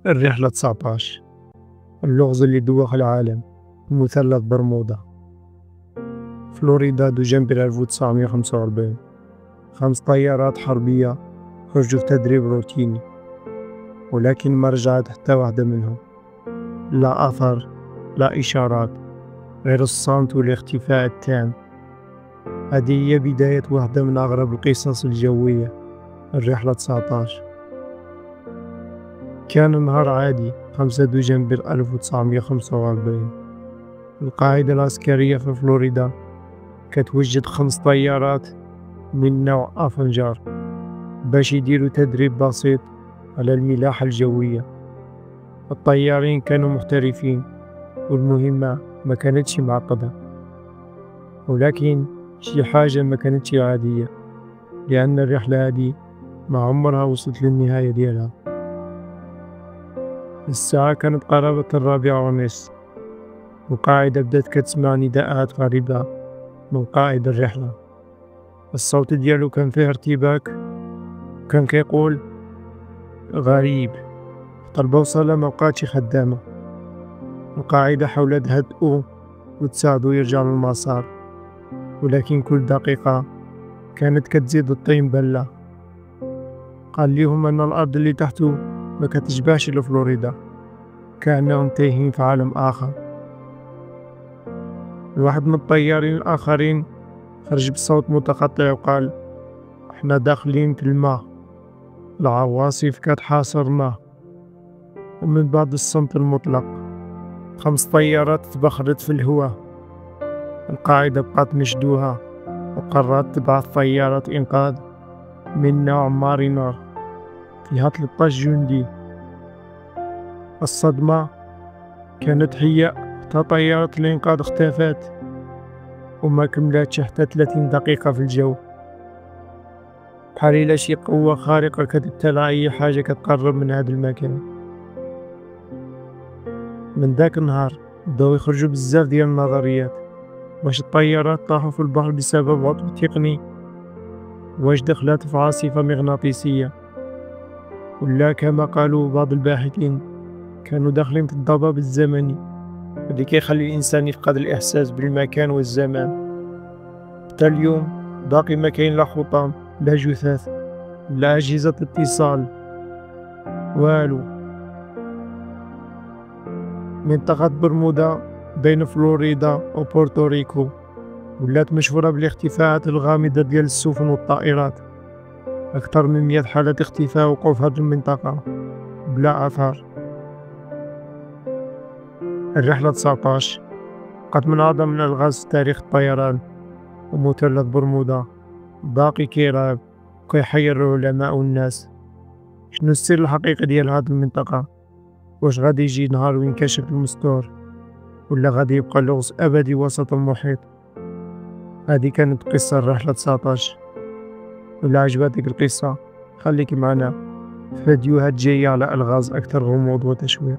الرحلة 19. اللغز اللي دوخ العالم، مثلث برمودا. فلوريدا دجنبر 1945. 5 طيارات حربية خرجوا في تدريب روتيني، ولكن ما رجعت حتى واحدة منهم. لا أثر، لا إشارات، غير الصمت والاختفاء التام. هذه هي بداية واحدة من أغرب القصص الجوية. الرحلة 19. كان نهار عادي، 5 دجنبر 1945. القاعدة العسكرية في فلوريدا كتوجد 5 طيارات من نوع أفنجر باش يديروا تدريب بسيط على الملاحة الجوية. الطيارين كانوا محترفين والمهمة ما كانتش معقدة، ولكن شي حاجة ما كانتش عادية، لأن الرحلة هذه ما عمرها وصلت للنهاية ديالها. الساعة كانت قرابة 4:30. القاعدة بدات كتسمع نداءات غريبة من قائد الرحلة. الصوت ديالو كان فيه ارتباك، كان كيقول غريب. حتى البوصلة مبقاتش خدامة. القاعدة حاولت تهدئو وتساعدو يرجع للمسار، ولكن كل دقيقة كانت كتزيد الطين بلة. قال ليهم أن الأرض اللي تحتو ما كتشبهش لفلوريدا، كأنهم تايهين في عالم آخر. واحد من الطيارين الآخرين خرج بصوت متقطع وقال: احنا داخلين في الماء، العواصف كتحاصرنا. ومن بعد الصمت المطلق، 5 طيارات تبخرت في الهواء. القاعدة بقات مشدوها وقررت تبعث طيارة إنقاذ من نوع مارينر فيها 13 جندي. الصدمة كانت هي حتى طيارة الإنقاذ اختفت وما كملتش حتى 30 دقيقة في الجو، بحال إلا شي قوة خارقة كتبتلع أي حاجة كتقرب من هذا المكان. من ذاك النهار بداو يخرجوا بزاف ديال النظريات: واش الطيارات طاحوا في البحر بسبب عطل تقني؟ واش دخلت في عاصفة مغناطيسية؟ ولا كما قالوا بعض الباحثين كانوا داخلين في الضباب الزمني اللي كيخلي الإنسان يفقد الإحساس بالمكان والزمان. حتى اليوم باقي ما كاين لا حطام، لا جثث، لا أجهزة اتصال، والو. منطقة برمودا بين فلوريدا وبورتوريكو ولات مشهورة بالاختفاءات الغامضة ديال السفن والطائرات. أكثر من 100 حالة اختفاء وقعوا في هذه المنطقة بلا أثر. الرحلة 19 قد من أعظم الألغاز في تاريخ الطيران، ومثلث برمودا باقي كيرعب وكيحير العلماء والناس. شنو السر الحقيقي ديال هذه المنطقة؟ واش غادي يجي نهار وينكشف المستور، ولا غادي يبقى لغز أبدي وسط المحيط؟ هذه كانت قصة الرحلة 19. ولا عجبتك القصة خليك معنا في فيديوهات جاية على ألغاز أكثر غموض وتشويق.